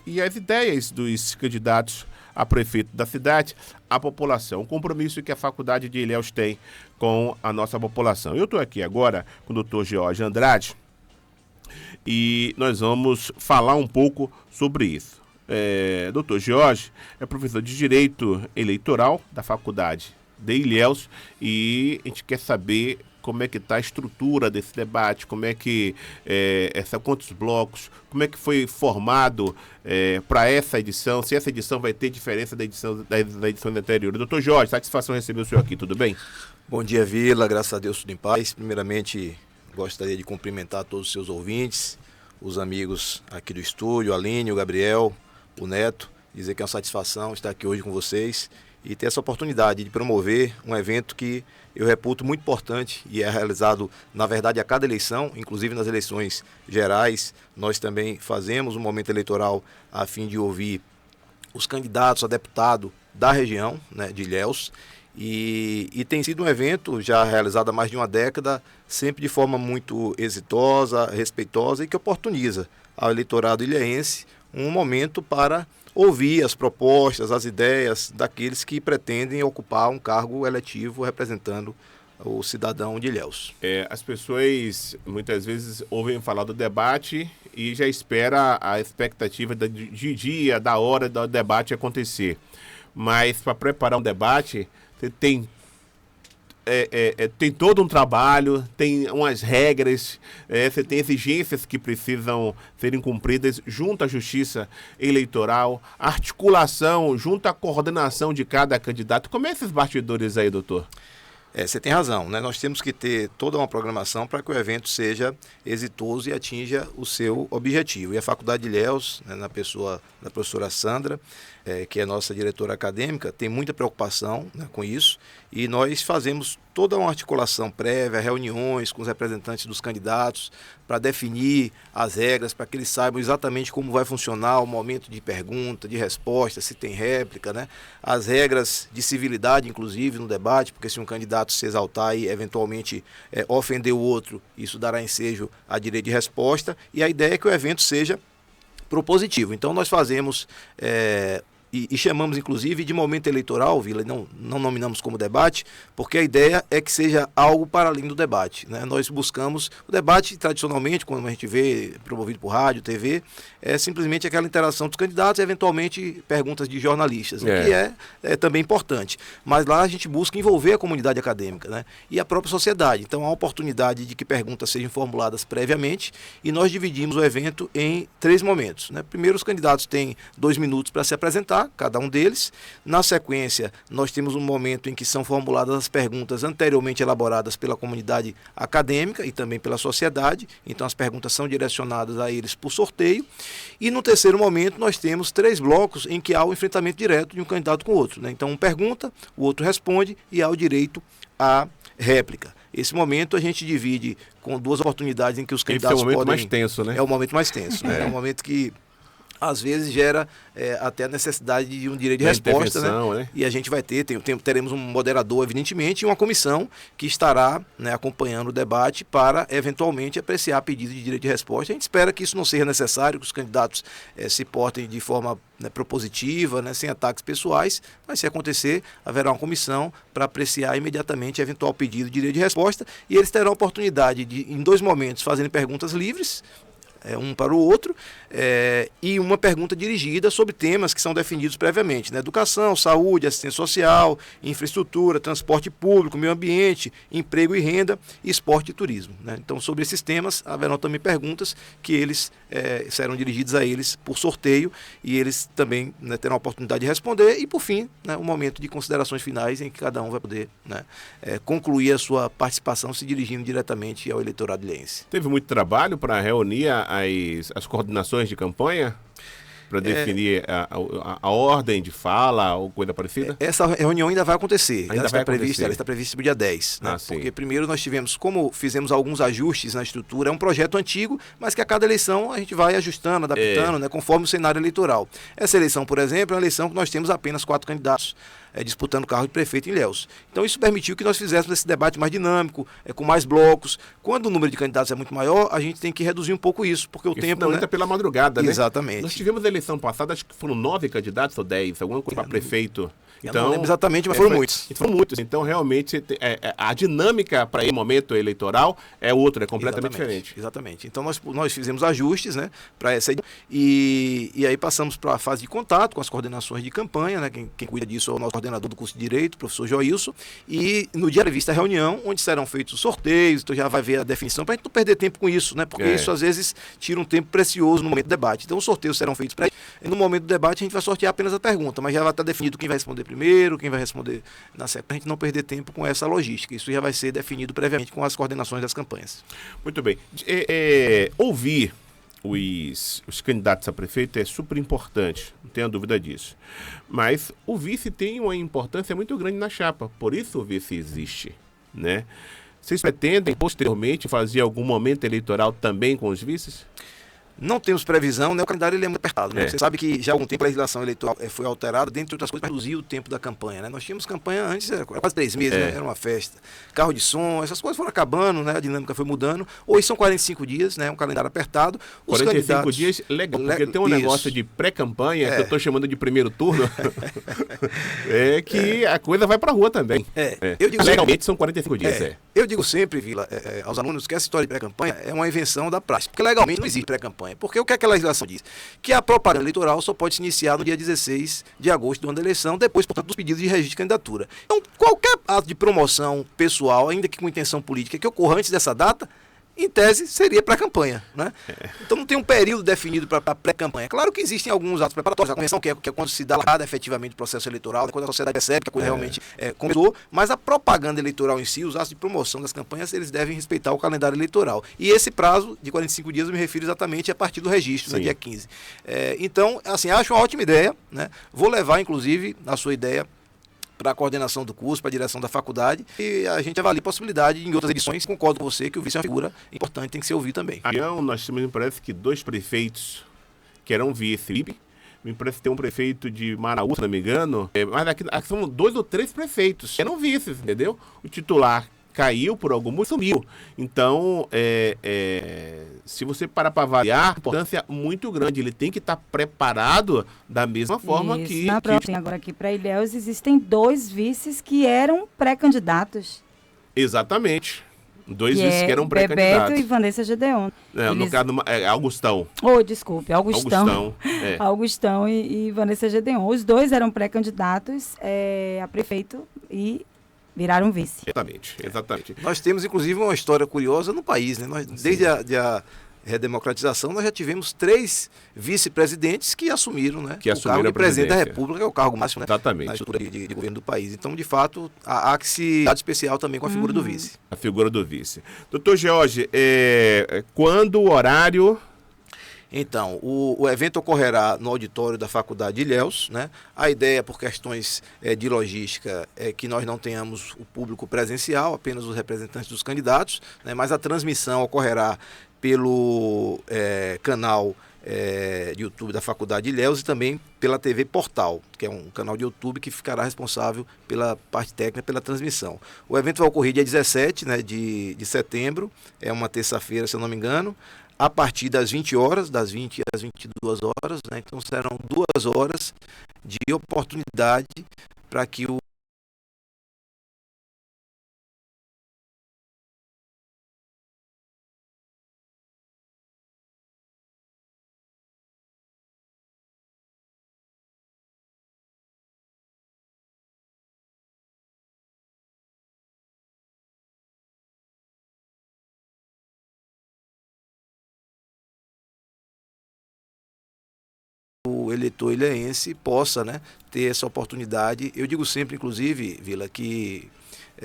e as ideias dos candidatos a prefeito da cidade, a população, o compromisso que a Faculdade de Ilhéus tem com a nossa população. Eu estou aqui agora com o doutor George Andrade e nós vamos falar um pouco sobre isso. Doutor George é professor de Direito Eleitoral da Faculdade de Ilhéus e a gente quer saber como é que está a estrutura desse debate, como é que, quantos blocos, como é que foi formado para essa edição, se essa edição vai ter diferença da edição anterior. Doutor Jorge, satisfação receber o senhor aqui, tudo bem? Bom dia, Vila, graças a Deus tudo em paz. Primeiramente, gostaria de cumprimentar todos os seus ouvintes, os amigos aqui do estúdio, a Aline, o Gabriel, o Neto, dizer que é uma satisfação estar aqui hoje com vocês e ter essa oportunidade de promover um evento que eu reputo muito importante e é realizado, na verdade, a cada eleição, inclusive nas eleições gerais. Nós também fazemos um momento eleitoral a fim de ouvir os candidatos a deputado da região, né, de Ilhéus, e tem sido um evento já realizado há mais de uma década, sempre de forma muito exitosa, respeitosa e que oportuniza ao eleitorado ilhéense um momento para ouvir as propostas, as ideias daqueles que pretendem ocupar um cargo eletivo representando o cidadão de Ilhéus. As pessoas muitas vezes ouvem falar do debate e já espera a expectativa de dia, da hora do debate acontecer. Mas para preparar um debate, você tem todo um trabalho, tem umas regras, você tem exigências que precisam serem cumpridas junto à Justiça Eleitoral, articulação junto à coordenação de cada candidato. Como é esses bastidores aí, doutor? Você tem razão, né? Nós temos que ter toda uma programação para que o evento seja exitoso e atinja o seu objetivo. E a Faculdade de Ilhéus, né, na pessoa da professora Sandra, que é nossa diretora acadêmica, tem muita preocupação, né, com isso, e nós fazemos toda uma articulação prévia, reuniões com os representantes dos candidatos para definir as regras, para que eles saibam exatamente como vai funcionar o momento de pergunta, de resposta, se tem réplica, né? As regras de civilidade, inclusive, no debate, porque se um candidato se exaltar e eventualmente ofender o outro, isso dará ensejo a direito de resposta, e a ideia é que o evento seja propositivo. Então nós fazemos e chamamos inclusive de momento eleitoral, Vila, não nominamos como debate, porque a ideia é que seja algo para além do debate, né? Nós buscamos o debate tradicionalmente, quando a gente vê promovido por rádio, TV, é simplesmente aquela interação dos candidatos e eventualmente perguntas de jornalistas, o que é também importante. Mas lá a gente busca envolver a comunidade acadêmica, né, e a própria sociedade. Então há a oportunidade de que perguntas sejam formuladas previamente e nós dividimos o evento em 3 momentos, né? Primeiro, os candidatos têm 2 minutos para se apresentar, cada um deles. Na sequência, nós temos um momento em que são formuladas as perguntas anteriormente elaboradas pela comunidade acadêmica e também pela sociedade. Então, as perguntas são direcionadas a eles por sorteio. E no terceiro momento, nós temos 3 blocos em que há o enfrentamento direto de um candidato com o outro, né? Então, um pergunta, o outro responde e há o direito à réplica. Esse momento a gente divide com 2 oportunidades em que os candidatos podem... É o momento mais tenso, né? É o momento mais tenso, né? É um momento que às vezes gera até a necessidade de um direito de resposta, né? E a gente vai teremos um moderador, evidentemente, e uma comissão que estará, né, acompanhando o debate para, eventualmente, apreciar pedido de direito de resposta. A gente espera que isso não seja necessário, que os candidatos se portem de forma, né, propositiva, né, sem ataques pessoais, mas se acontecer, haverá uma comissão para apreciar imediatamente eventual pedido de direito de resposta e eles terão a oportunidade de, em 2 momentos, fazerem perguntas livres, um para o outro, e uma pergunta dirigida sobre temas que são definidos previamente, né? Educação, saúde, assistência social, infraestrutura, transporte público, meio ambiente, emprego e renda, esporte e turismo, né? Então, sobre esses temas, haverão também perguntas que eles serão dirigidas a eles por sorteio e eles também, né, terão a oportunidade de responder e, por fim, né, um momento de considerações finais em que cada um vai poder, né, concluir a sua participação se dirigindo diretamente ao eleitorado ilhéense. Teve muito trabalho para reunir as coordenações de campanha para definir a ordem de fala ou coisa parecida? Essa reunião ainda vai acontecer. Ela está prevista para o dia 10. Né? Porque primeiro nós tivemos, como fizemos alguns ajustes na estrutura, é um projeto antigo, mas que a cada eleição a gente vai ajustando, adaptando, né, conforme o cenário eleitoral. Essa eleição, por exemplo, é uma eleição que nós temos apenas 4 candidatos. disputando o cargo de prefeito em Ilhéus. Então isso permitiu que nós fizéssemos esse debate mais dinâmico, com mais blocos. Quando o número de candidatos é muito maior, a gente tem que reduzir um pouco isso, porque o tempo... Não entra pela madrugada, né? Exatamente. Nós tivemos a eleição passada, acho que foram 9 candidatos ou 10, alguma coisa para prefeito. Então, não lembro exatamente, mas foram muitos. Foram muitos. Então, realmente, a dinâmica para esse momento eleitoral é outra, é completamente diferente. Exatamente. Então, nós fizemos ajustes, né, para essa... E aí passamos para a fase de contato com as coordenações de campanha, né, quem cuida disso é o nosso coordenador do curso de Direito, o professor Joilson, e no dia prevista a reunião, onde serão feitos sorteios, então já vai ver a definição, para a gente não perder tempo com isso, né, porque isso às vezes tira um tempo precioso no momento do debate. Então, os sorteios serão feitos para... No momento do debate, a gente vai sortear apenas a pergunta, mas já vai estar definido quem vai responder primeiro, quem vai responder na sequência, para a gente não perder tempo com essa logística. Isso já vai ser definido previamente com as coordenações das campanhas. Muito bem. Ouvir os candidatos a prefeito é super importante, não tenho dúvida disso. Mas o vice tem uma importância muito grande na chapa, por isso o vice existe, né? Vocês pretendem, posteriormente, fazer algum momento eleitoral também com os vices? Não temos previsão, né? O calendário ele é muito apertado, né? Você sabe que já há algum tempo a legislação eleitoral foi alterada, dentre outras coisas, para reduzir o tempo da campanha, né? Nós tínhamos campanha antes, era quase 3 meses, né? Era uma festa. Carro de som, essas coisas foram acabando, né? A dinâmica foi mudando. Hoje são 45 dias, né? Um calendário apertado. Os 45 dias, legal, porque tem um negócio de pré-campanha, que eu estou chamando de primeiro turno, que a coisa vai para a rua também. Eu digo legalmente são 45 dias, Eu digo sempre, Vila, aos alunos, que essa história de pré-campanha é uma invenção da prática, porque legalmente não existe pré-campanha. Porque o que a legislação diz? Que a propaganda eleitoral só pode se iniciar no dia 16 de agosto do ano da eleição, depois, portanto, dos pedidos de registro de candidatura. Então, qualquer ato de promoção pessoal, ainda que com intenção política, que ocorra antes dessa data, em tese, seria pré-campanha, né? Então não tem um período definido para pré-campanha. Claro que existem alguns atos preparatórios, a convenção, que é quando se dá largada efetivamente o processo eleitoral, quando a sociedade percebe que a coisa realmente começou, mas a propaganda eleitoral em si, os atos de promoção das campanhas, eles devem respeitar o calendário eleitoral. E esse prazo de 45 dias, eu me refiro exatamente a partir do registro, no dia 15. Então, assim, acho uma ótima ideia, né? Vou levar, inclusive, a sua ideia para a coordenação do curso, para a direção da faculdade, e a gente avalia a possibilidade em outras edições. Concordo com você que o vice é uma figura importante, tem que ser ouvido também. Nós temos, me parece que 2 prefeitos que eram vice, me parece que tem um prefeito de Maraú, se não me engano, mas aqui são 2 ou 3 prefeitos que eram vices, entendeu? O titular caiu por algum motivo, sumiu. Então, se você parar para avaliar, a importância é muito grande. Ele tem que estar preparado da mesma forma que... Agora aqui para Ilhéus existem 2 vices que eram pré-candidatos. Exatamente. 2 vices que eram pré-candidatos. Bebeto e Vanessa Gedeon. No caso, Augustão. Desculpe, Augustão. Augustão e Vanessa Gedeon. Os 2 eram pré-candidatos a prefeito e viraram vice. Exatamente. Nós temos, inclusive, uma história curiosa no país, né? Desde a redemocratização, nós já tivemos 3 vice-presidentes que assumiram, né? O cargo de presidente da República, que é o cargo máximo, né? Exatamente. Na estrutura de governo do país. Então, de fato, há que se dar especial também com a figura do vice. A figura do vice. Doutor George, quando o horário... Então, o evento ocorrerá no auditório da Faculdade de Ilhéus, né? A ideia, por questões de logística, é que nós não tenhamos o público presencial, apenas os representantes dos candidatos, né? Mas a transmissão ocorrerá pelo canal de YouTube da Faculdade de Ilhéus e também pela TV Portal, que é um canal de YouTube que ficará responsável pela parte técnica, pela transmissão. O evento vai ocorrer dia 17, né, de setembro, é uma terça-feira, se eu não me engano, a partir das 20 horas, das 20 às 22 horas, né? Então serão 2 horas de oportunidade para que o eleitor ilhéense possa, né, ter essa oportunidade. Eu digo sempre, inclusive, Vila, que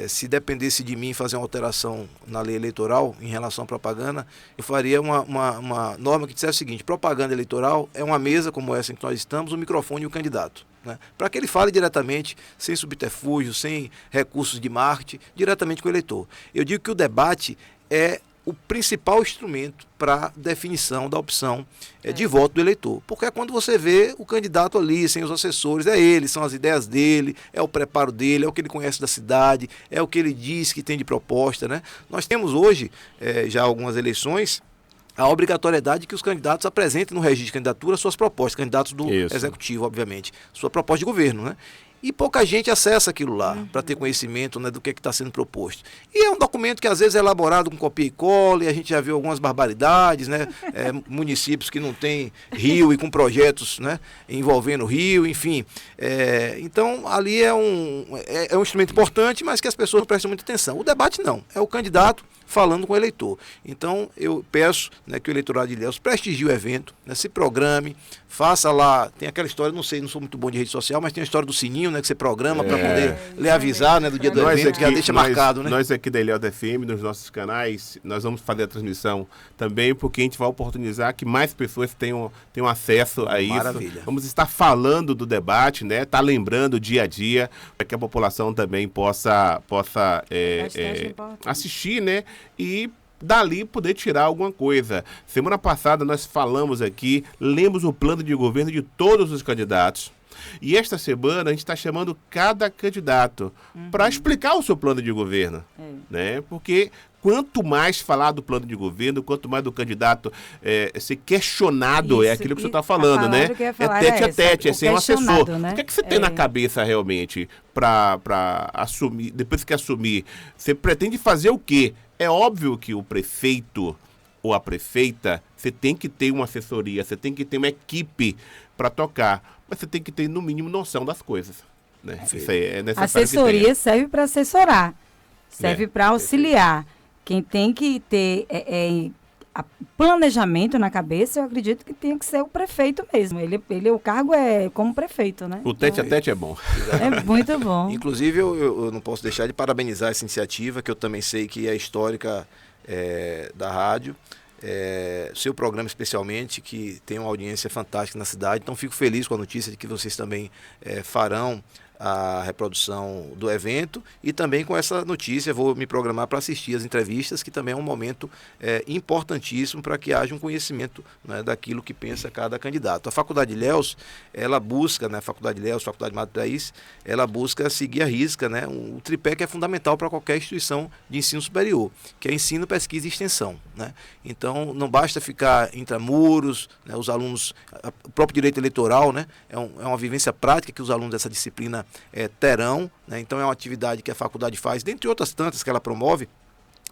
se dependesse de mim fazer uma alteração na lei eleitoral em relação à propaganda, eu faria uma norma que dissesse o seguinte: propaganda eleitoral é uma mesa como essa em que nós estamos, o microfone e o candidato, né, para que ele fale diretamente, sem subterfúgio, sem recursos de marketing, diretamente com o eleitor. Eu digo que o debate é o principal instrumento para definição da opção de voto do eleitor. Porque é quando você vê o candidato ali, sem os assessores, é ele, são as ideias dele, é o preparo dele, é o que ele conhece da cidade, é o que ele diz que tem de proposta, né? Nós temos hoje, já algumas eleições, a obrigatoriedade de que os candidatos apresentem no registro de candidatura suas propostas, candidatos do executivo, obviamente, sua proposta de governo, né? E pouca gente acessa aquilo lá para ter conhecimento, né, do que está sendo proposto. E é um documento que às vezes é elaborado com copia e cola, e a gente já viu algumas barbaridades, né? Municípios que não têm rio e com projetos, né, envolvendo rio, enfim. Então ali é um instrumento importante, mas que as pessoas não prestam muita atenção. O debate não, é o candidato falando com o eleitor. Então eu peço, né, que o eleitorado de Ilhéus prestigie o evento, né, se programe, faça lá, tem aquela história, não sei, não sou muito bom de rede social, mas tem a história do sininho, né, que você programa para poder lhe avisar, né, do dia do evento, que já deixa marcado, né? Nós aqui da Ilhéus FM, nos nossos canais, nós vamos fazer a transmissão também, porque a gente vai oportunizar que mais pessoas tenham acesso a isso. Maravilha. Vamos estar falando do debate, né, tá lembrando dia a dia, para que a população também possa assistir, né, e dali poder tirar alguma coisa. Semana passada nós falamos aqui, lemos o plano de governo de todos os candidatos. E esta semana a gente está chamando cada candidato para explicar o seu plano de governo. Né? Porque quanto mais falar do plano de governo, quanto mais do candidato ser questionado, é aquilo que você está falando, né? É tete a tete, é sem um assessor. Né? O que é que você tem na cabeça realmente para assumir, depois que assumir? Você pretende fazer o quê? É óbvio que o prefeito ou a prefeita, você tem que ter uma assessoria, você tem que ter uma equipe para tocar, mas você tem que ter, no mínimo, noção das coisas. Né? Isso aí é necessário. Assessoria serve para assessorar, serve para auxiliar. Quem tem que ter planejamento na cabeça, eu acredito que tem que ser o prefeito mesmo. O cargo é como prefeito, né? O tete a tete é bom. É muito bom. Inclusive, eu não posso deixar de parabenizar essa iniciativa, que eu também sei que é histórica da rádio. Seu programa especialmente, que tem uma audiência fantástica na cidade. Então, fico feliz com a notícia de que vocês também farão a reprodução do evento, e também com essa notícia vou me programar para assistir as entrevistas, que também é um momento importantíssimo para que haja um conhecimento, né, daquilo que pensa cada candidato. A Faculdade de Ilhéus, ela busca, né, a Faculdade de Ilhéus, Faculdade Madre Thaís, ela busca seguir a risca, né, o tripé que é fundamental para qualquer instituição de ensino superior, que é ensino, pesquisa e extensão. Né? Então, não basta ficar intramuros, né, os alunos, o próprio direito eleitoral, né, é uma vivência prática que os alunos dessa disciplina terão, né? Então é uma atividade que a faculdade faz, dentre outras tantas que ela promove,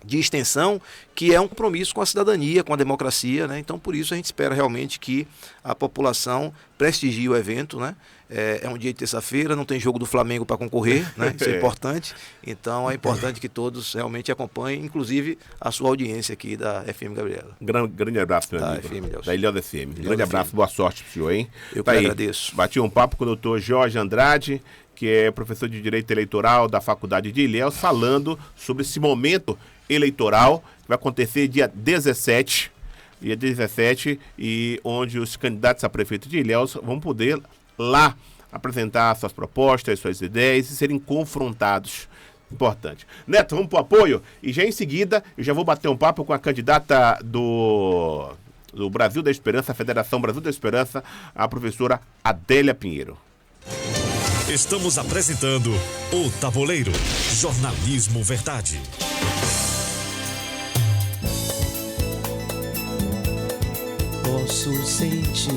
de extensão, que é um compromisso com a cidadania, com a democracia, né? Então por isso a gente espera realmente que a população prestigie o evento, né? É um dia de terça-feira, não tem jogo do Flamengo para concorrer, né? Isso é importante. Então é importante que todos realmente acompanhem, inclusive a sua audiência aqui da FM Gabriela. Grande abraço, meu amigo. Da Ilhéus FM. Grande abraço, boa sorte pro senhor, hein? Eu que agradeço. Bati um papo com o doutor Jorge Andrade, que é professor de Direito Eleitoral da Faculdade de Ilhéus, falando sobre esse momento eleitoral que vai acontecer dia 17, e onde os candidatos a prefeito de Ilhéus vão poder lá apresentar suas propostas, suas ideias e serem confrontados. Importante. Neto, vamos pro apoio? E já em seguida eu já vou bater um papo com a candidata do Brasil da Esperança, a Federação Brasil da Esperança, a professora Adélia Pinheiro. Estamos apresentando O Tabuleiro, jornalismo verdade. Posso sentir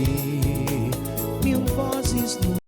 mil vozes no